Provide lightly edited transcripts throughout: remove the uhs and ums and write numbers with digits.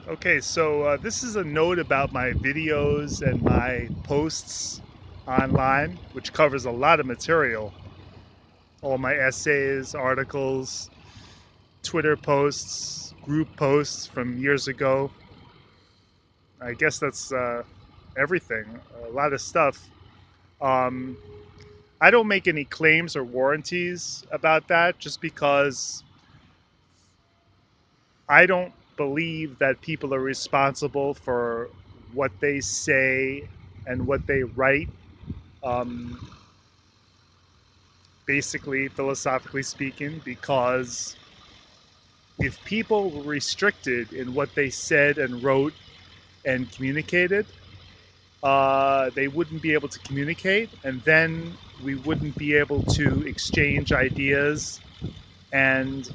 Okay, so this is a note about my videos and my posts online, which covers a lot of material. All my essays, articles, Twitter posts, group posts from years ago. I guess that's everything, a lot of stuff. Um, I don't make any claims or warranties about that just because I don't believe that people are responsible for what they say and what they write. Um, Basically, philosophically speaking, because if people were restricted in what they said and wrote and communicated, they wouldn't be able to communicate, and then we wouldn't be able to exchange ideas and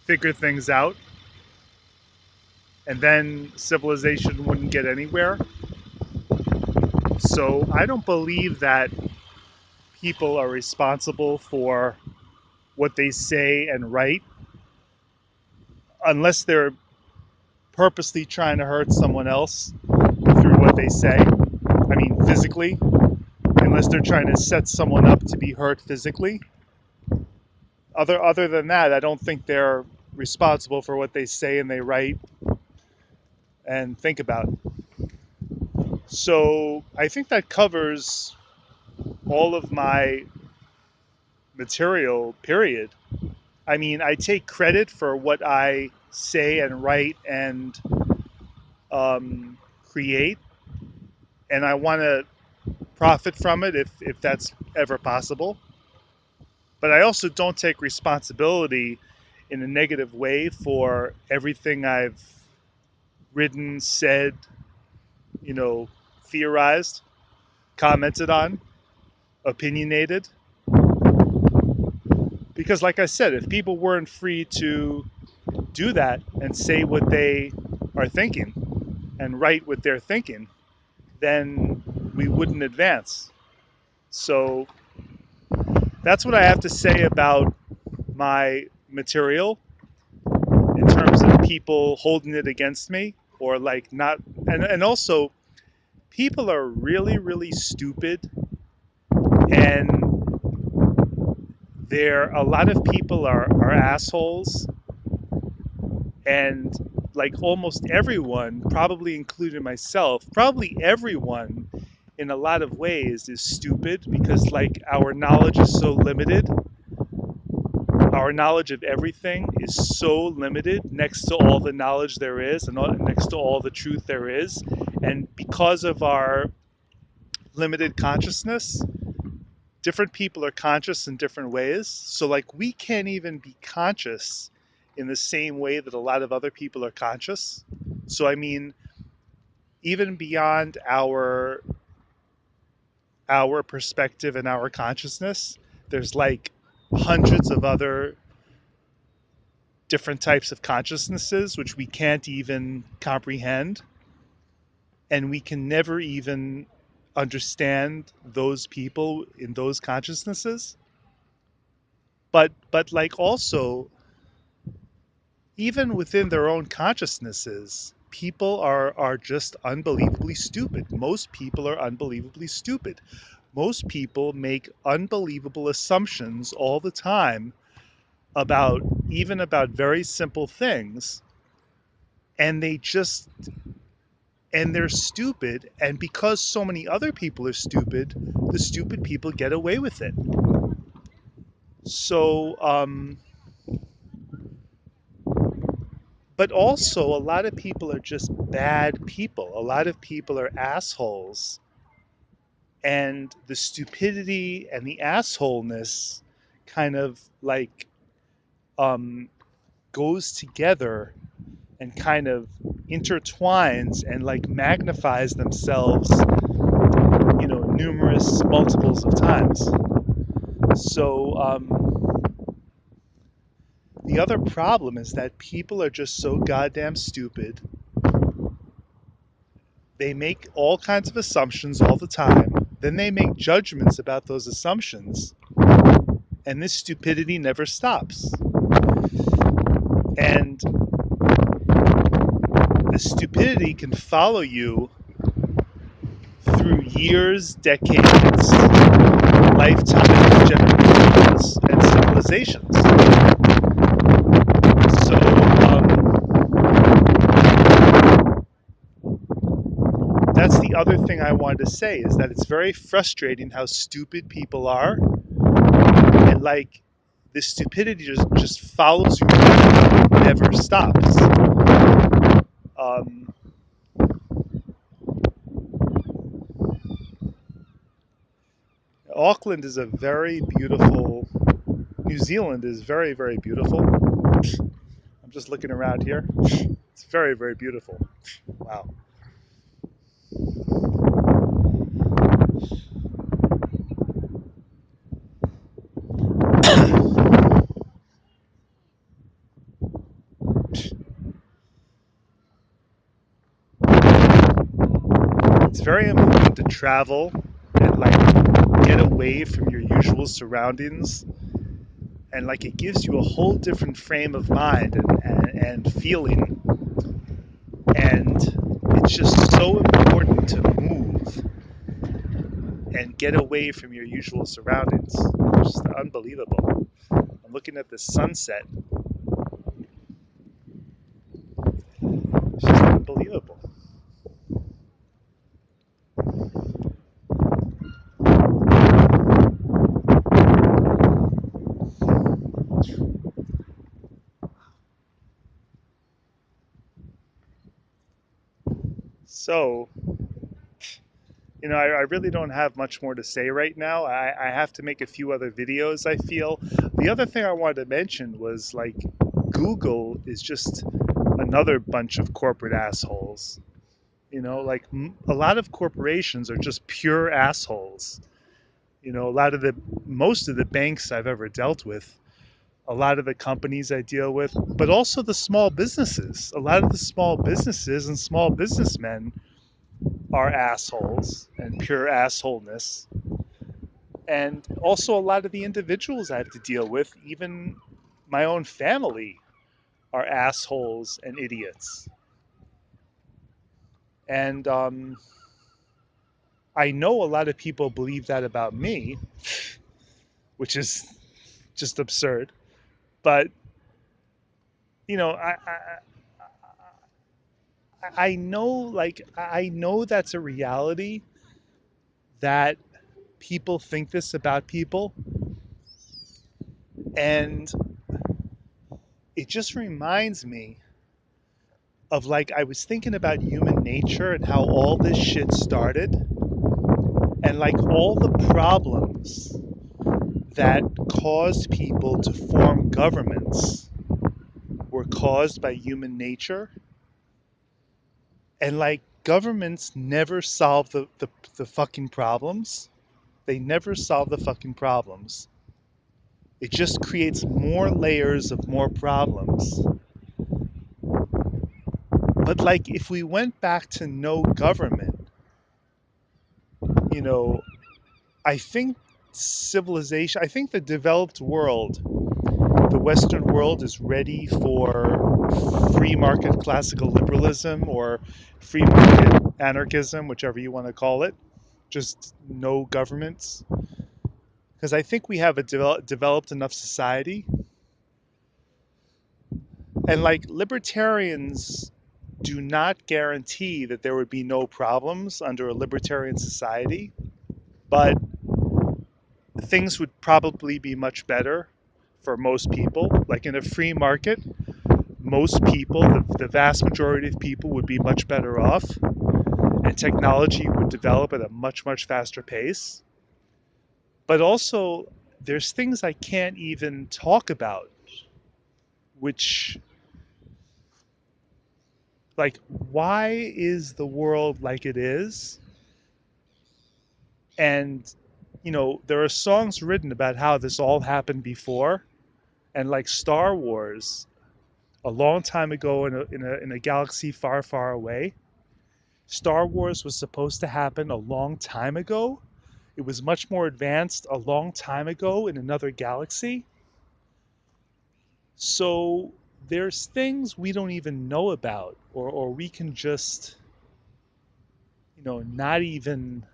figure things out, and then civilization wouldn't get anywhere. So I don't believe that people are responsible for what they say and write unless they're purposely trying to hurt someone else through what they say. I mean, physically, unless they're trying to set someone up to be hurt physically. Other than that, I don't think they're responsible for what they say and they write and think about. So I think that covers all of my material, period. I mean, I take credit for what I say and write and create, and I want to profit from it if that's ever possible. But I also don't take responsibility in a negative way for everything I've written, said, you know, theorized, commented on, opinionated. Because, like I said, if people weren't free to do that and say what they are thinking and write what they're thinking, then we wouldn't advance. So that's what I have to say about my material in terms of people holding it against me or like not. And also, people are really, really stupid. And a lot of people are assholes. And like almost everyone, probably including myself, probably everyone in a lot of ways is stupid because like our knowledge is so limited. Our knowledge of everything is so limited next to all the knowledge there is and next to all the truth there is. And because of our limited consciousness, different people are conscious in different ways. So, like, we can't even be conscious in the same way that a lot of other people are conscious. So, I mean, even beyond our perspective and our consciousness, there's like hundreds of other different types of consciousnesses which we can't even comprehend, and we can never even understand those people in those consciousnesses. But like also, even within their own consciousnesses, people are just unbelievably stupid. Most people are unbelievably stupid. Most people make unbelievable assumptions all the time about even about very simple things, and they're stupid, and because so many other people are stupid, the stupid people get away with it. So but also a lot of people are just bad people. A lot of people are assholes, and the stupidity and the assholeness kind of like um, goes together and kind of intertwines and like magnifies themselves, numerous multiples of times. So the other problem is that people are just so goddamn stupid. They make all kinds of assumptions all the time. Then they make judgments about those assumptions. And this stupidity never stops. And the stupidity can follow you through years, decades, lifetimes, generations, and civilizations. So that's the other thing I wanted to say is that it's very frustrating how stupid people are, and like this stupidity just follows you around, never stops. Um, Auckland is a very beautiful. New Zealand is very, very beautiful. I'm just looking around here. It's very, very beautiful. Wow. It's very important to travel and like get away from your usual surroundings, and like it gives you a whole different frame of mind and feeling, and it's just so important to move and get away from your usual surroundings. It's just unbelievable. I'm looking at the sunset. It's just unbelievable. So, I really don't have much more to say right now. I have to make a few other videos, I feel. The other thing I wanted to mention was like Google is just another bunch of corporate assholes. Like a lot of corporations are just pure assholes. Most of the banks I've ever dealt with, a lot of the companies I deal with, but also the small businesses. A lot of the small businesses and small businessmen are assholes and pure assholeness. And also, a lot of the individuals I have to deal with, even my own family, are assholes and idiots. And I know a lot of people believe that about me, which is just absurd. But you know, I know, like I know that's a reality, that people think this about people, and it just reminds me of, like, I was thinking about human nature and how all this shit started, and like all the problems that caused people to form governments were caused by human nature. And like governments never solve the fucking problems. They never solve the fucking problems. It just creates more layers of more problems. But like if we went back to no government, you know, I think I think the developed world, the Western world, is ready for free market classical liberalism or free market anarchism, whichever you want to call it. Just no governments. Because I think we have a developed enough society. And like libertarians do not guarantee that there would be no problems under a libertarian society, but things would probably be much better for most people. Like in a free market, most people, the vast majority of people, would be much better off, and technology would develop at a much, much faster pace. But also, there's things I can't even talk about, which, like, why is the world like it is? And, there are songs written about how this all happened before. And, like, Star Wars, a long time ago in a galaxy far, far away, Star Wars was supposed to happen a long time ago. It was much more advanced a long time ago in another galaxy. So there's things we don't even know about, or we can just, not even,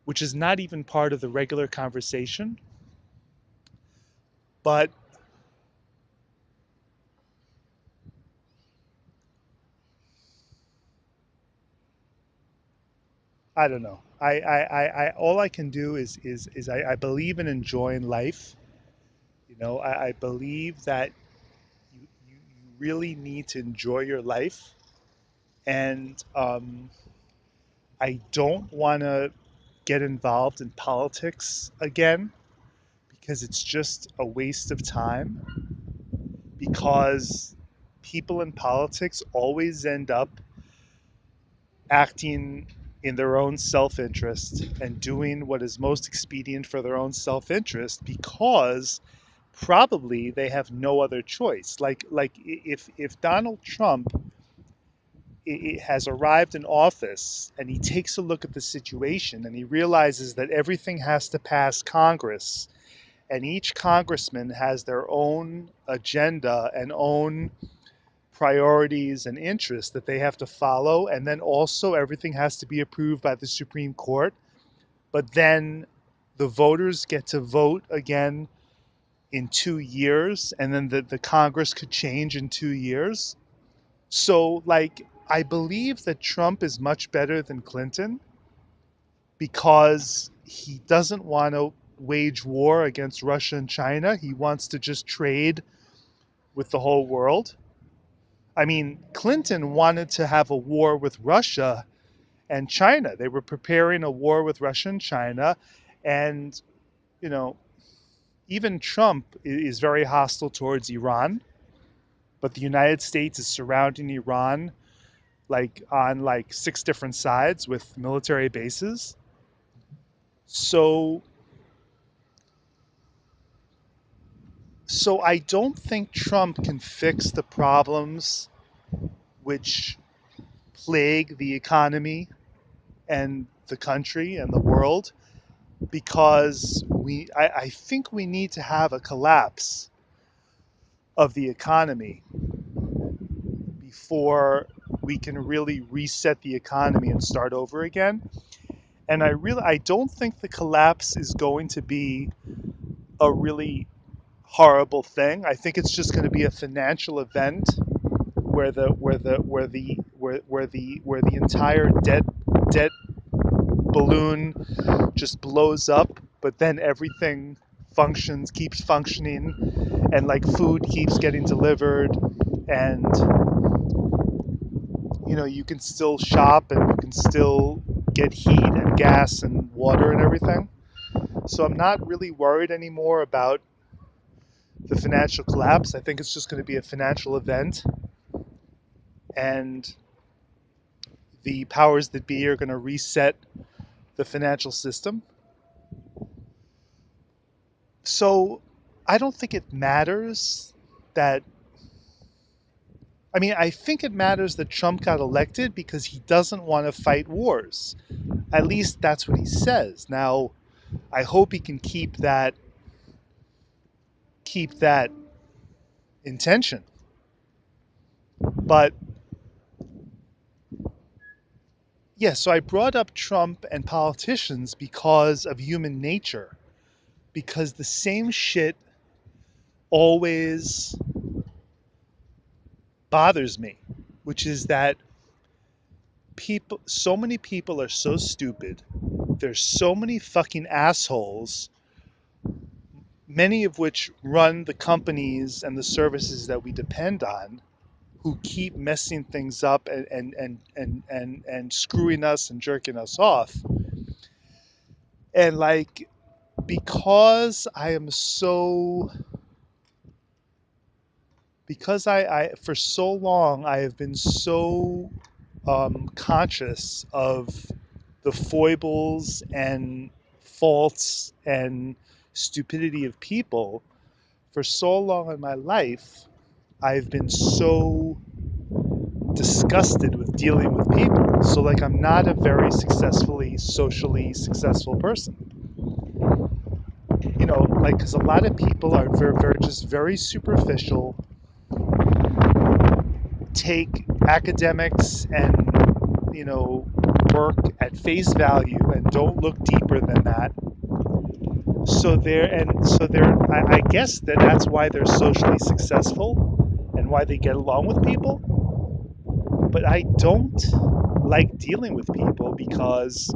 which is not even part of the regular conversation. But I don't know. All I can do is I believe in enjoying life. I believe that you really need to enjoy your life. And I don't want to get involved in politics again because it's just a waste of time. Because people in politics always end up acting in their own self interest and doing what is most expedient for their own self interest because probably they have no other choice. Like if Donald Trump has arrived in office and he takes a look at the situation and he realizes that everything has to pass Congress and each congressman has their own agenda and own priorities and interests that they have to follow, and then also everything has to be approved by the Supreme Court, but then the voters get to vote again in 2 years, and then the Congress could change in 2 years. So, like, I believe that Trump is much better than Clinton because he doesn't want to wage war against Russia and China. He wants to just trade with the whole world. I mean, Clinton wanted to have a war with Russia and China. They were preparing a war with Russia and China. And, you know, even Trump is very hostile towards Iran, but the United States is surrounding Iran like on like six different sides with military bases. So so I don't think Trump can fix the problems which plague the economy and the country and the world because I think we need to have a collapse of the economy before we can really reset the economy and start over again. And I don't think the collapse is going to be a really horrible thing. I think it's just going to be a financial event where the entire debt balloon just blows up, but then everything keeps functioning, and like food keeps getting delivered, and you can still shop and you can still get heat and gas and water and everything. So I'm not really worried anymore about the financial collapse. I think it's just going to be a financial event, and the powers that be are going to reset the financial system. So I don't think it matters that. I mean, I think it matters that Trump got elected because he doesn't want to fight wars. At least that's what he says. Now, I hope he can keep that intention. But yeah, so I brought up Trump and politicians because of human nature. Because the same shit always bothers me, which is that so many people are so stupid. There's so many fucking assholes, many of which run the companies and the services that we depend on, who keep messing things up and screwing us and jerking us off. And like, because I am so because I for so long I have been so conscious of the foibles and faults and stupidity of people for so long in my life. I've been so disgusted with dealing with people. So like I'm not a very socially successful person. Like because a lot of people are very, very just very superficial, take academics and work at face value and don't look deeper than that. I guess that's why they're socially successful and why they get along with people. But I don't like dealing with people because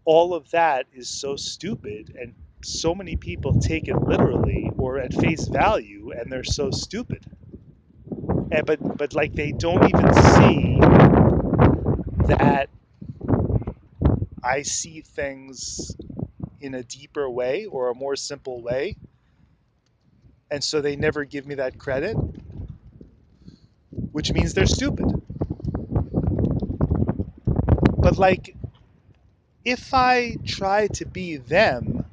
all of that is so stupid, and so many people take it literally or at face value, and they're so stupid. And but like they don't even see that I see things in a deeper way or a more simple way, and so they never give me that credit, which means they're stupid. But like, if I try to be them,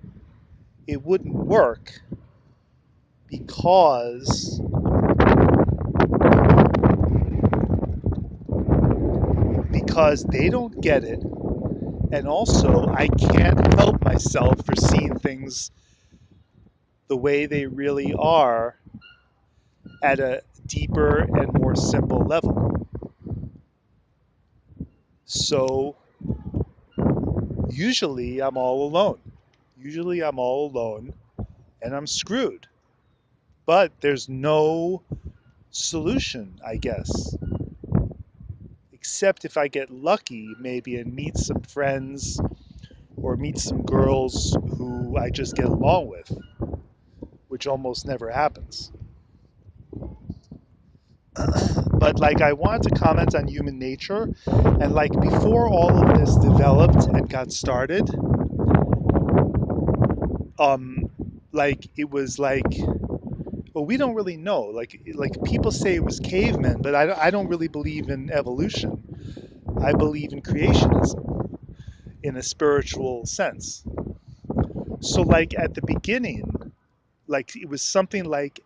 it wouldn't work because they don't get it, and also I can't help myself for seeing things the way they really are at a deeper and more simple level. So usually I'm all alone. Usually I'm all alone and I'm screwed. But there's no solution, I guess, except if I get lucky, maybe, and meet some friends or meet some girls who I just get along with, which almost never happens. But like, I wanted to comment on human nature, and like, before all of this developed and got started, um, like, it was like, well, we don't really know. Like people say it was cavemen, but I don't really believe in evolution. I believe in creationism in a spiritual sense. So like at the beginning, like it was something like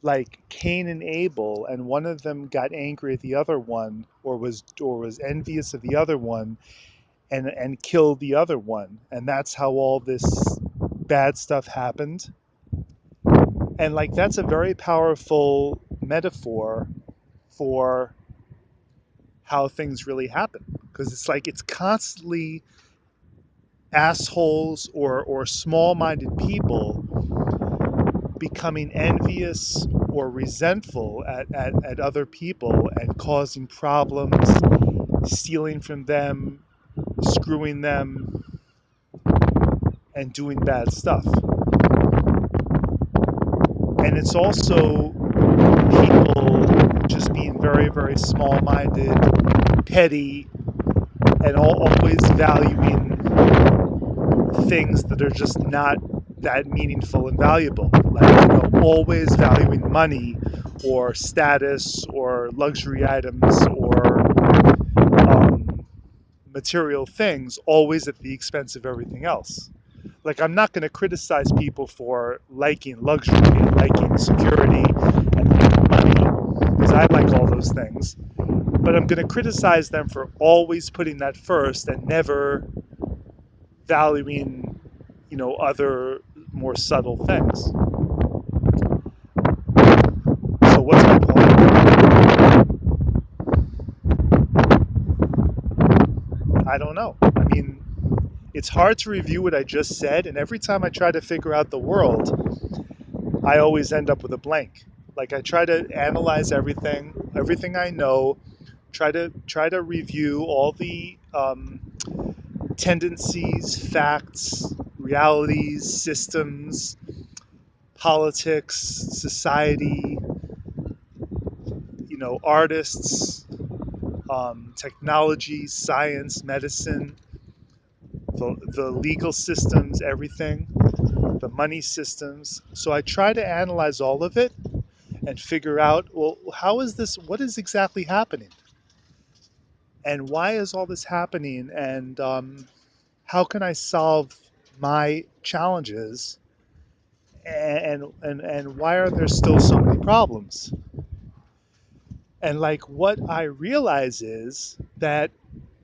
like Cain and Abel, and one of them got angry at the other one, or was envious of the other one, and killed the other one, and that's how all this bad stuff happened. And like that's a very powerful metaphor for how things really happen, because it's like it's constantly assholes or small-minded people becoming envious or resentful at other people and causing problems, stealing from them, screwing them, and doing bad stuff. And it's also people just being very, very small minded, petty, and always valuing things that are just not that meaningful and valuable. Like, always valuing money or status or luxury items or material things, always at the expense of everything else. Like, I'm not going to criticize people for liking luxury and liking security and liking money, because I like all those things. But I'm going to criticize them for always putting that first and never valuing, other more subtle things. So what's my point? I don't know. I mean, it's hard to review what I just said, and every time I try to figure out the world, I always end up with a blank. Like, I try to analyze everything I know, try to review all the tendencies, facts, realities, systems, politics, society, artists, technology, science, medicine, the legal systems, everything, the money systems. So I try to analyze all of it and figure out, well, what is exactly happening? And why is all this happening? And how can I solve my challenges? And why are there still so many problems? And like, what I realize is that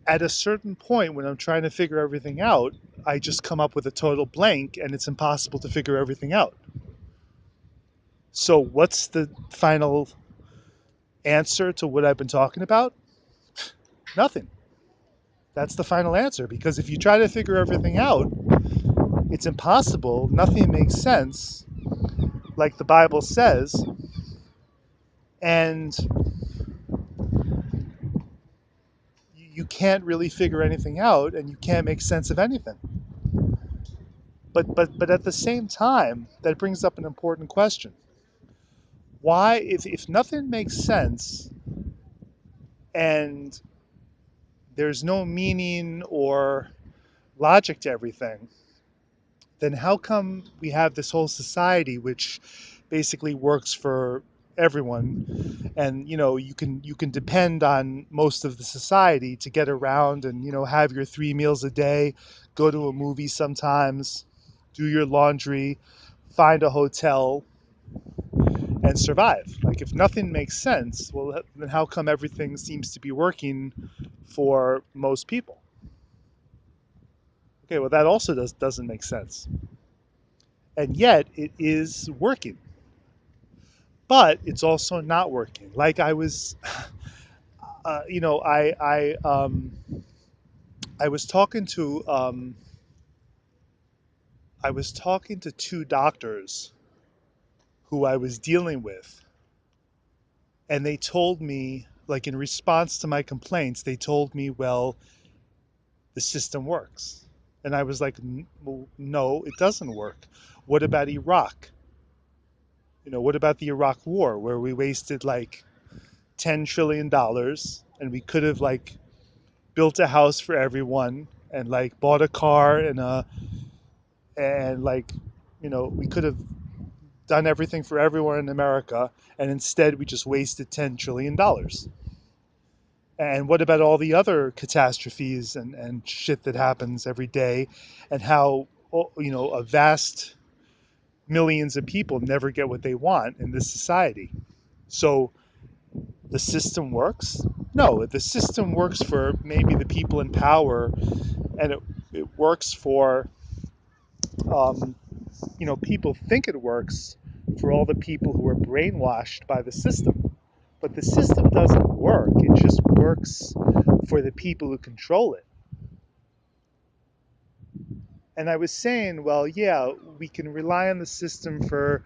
at a certain point when I'm trying to figure everything out, I just come up with a total blank and it's impossible to figure everything out. So, what's the final answer to what I've been talking about? Nothing. That's the final answer because if you try to figure everything out, it's impossible. Nothing makes sense, like the Bible says, and you can't really figure anything out and you can't make sense of anything. But at the same time, that brings up an important question. Why, if nothing makes sense and there's no meaning or logic to everything, then how come we have this whole society which basically works for everyone, and you can depend on most of the society to get around and have your 3 meals a day, go to a movie sometimes, do your laundry, find a hotel, and survive. Like, if nothing makes sense, well, then how come everything seems to be working for most people? Okay, well, that also doesn't make sense, and yet it is working, but it's also not working. Like, I was, uh, you know, I I I was talking to two doctors who I was dealing with, and they told me, like, in response to my complaints, they told me, well, the system works. And I was like, well, no, it doesn't work. What about Iraq? What about the Iraq War, where we wasted like $10 trillion, and we could have like built a house for everyone and like bought a car and like we could have done everything for everyone in America, and instead we just wasted $10 trillion. And what about all the other catastrophes and shit that happens every day, and how a vast millions of people never get what they want in this society? So the system works? No, the system works for maybe the people in power, and it works for um, people think it works for all the people who are brainwashed by the system. But the system doesn't work. It just works for the people who control it. And I was saying, well, yeah, we can rely on the system for,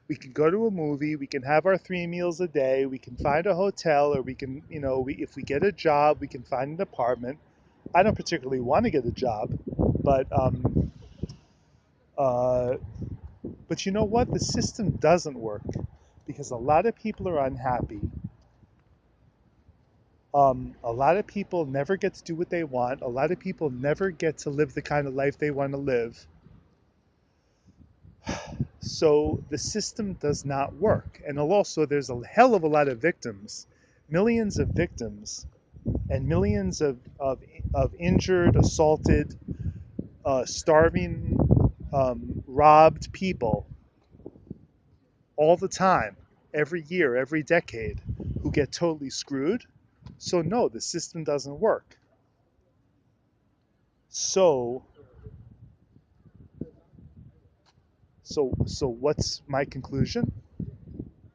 we can go to a movie, we can have our 3 meals a day, we can find a hotel, or we can, if we get a job, we can find an apartment. I don't particularly want to get a job, but uh, but you know what? The system doesn't work because a lot of people are unhappy. A lot of people never get to do what they want. A lot of people never get to live the kind of life they want to live. So the system does not work. And also, there's a hell of a lot of victims, millions of victims, and millions of injured, assaulted, starving, robbed people all the time, every year, every decade, who get totally screwed. So, no, the system doesn't work. So, so what's my conclusion?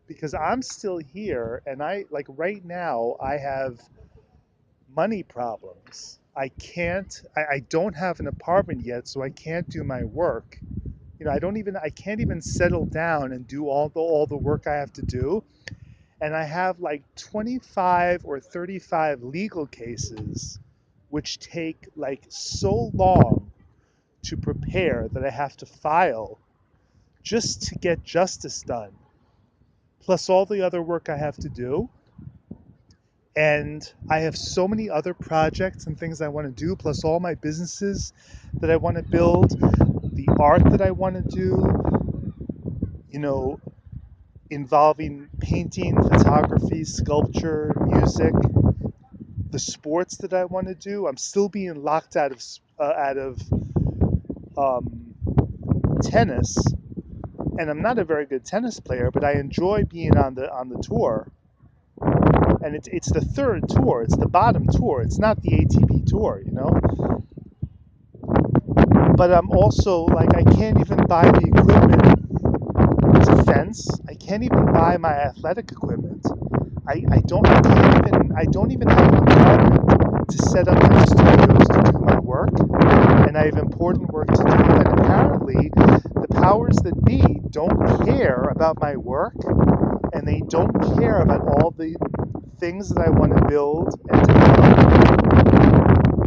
Because I'm still here, and I, like, right now, I have money problems. I don't have an apartment yet, so I can't do my work. I can't even settle down and do all the work I have to do. And I have like 25 or 35 legal cases which take like so long to prepare that I have to file just to get justice done, plus all the other work I have to do. And I have so many other projects and things I want to do, plus all my businesses that I want to build, the art that I want to do, you know, involving painting, photography, sculpture, music, the sports that I want to do. I'm still being locked out of um, tennis, and I'm not a very good tennis player, but I enjoy being on the tour. And it's the third tour. It's the bottom tour. It's not the ATP tour, But I'm also like, I can't even buy the equipment to fence. I can't even buy my athletic equipment. I don't even have an apartment to set up my studios to do my work, and I have important work to do. And apparently, the powers that be don't care about my work, and they don't care about all the things that I want to build and develop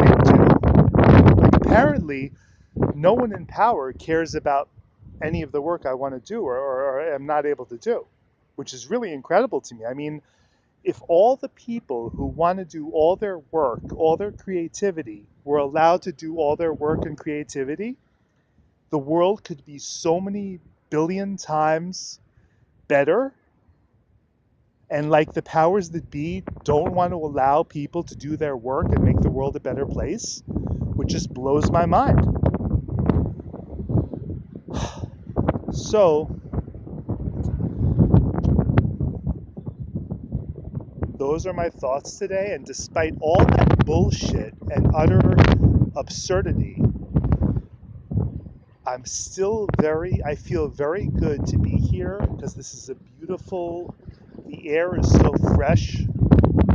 and do. Like apparently, no one in power cares about any of the work I want to do or am not able to do, which is really incredible to me. I mean, if all the people who want to do all their work, all their creativity, were allowed to do all their work and creativity, the world could be so many billion times better. And like the powers that be don't want to allow people to do their work and make the world a better place, which just blows my mind. So, those are my thoughts today. And despite all that bullshit and utter absurdity, I feel very good to be here because this is a beautiful, the air is so fresh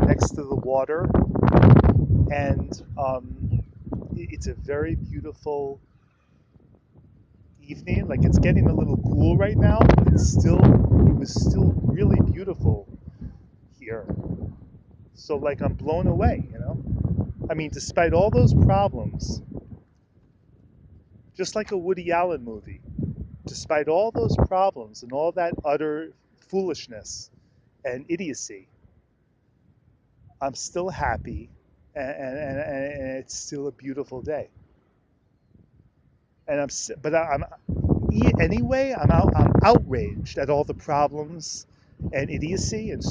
next to the water. And it's a very beautiful evening. Like it's getting a little cool right now, but it was still really beautiful here. So like I'm blown away, you know? I mean, despite all those problems, just like a Woody Allen movie, despite all those problems and all that utter foolishness and idiocy, I'm still happy and it's still a beautiful day. And anyway, I'm outraged at all the problems and idiocy and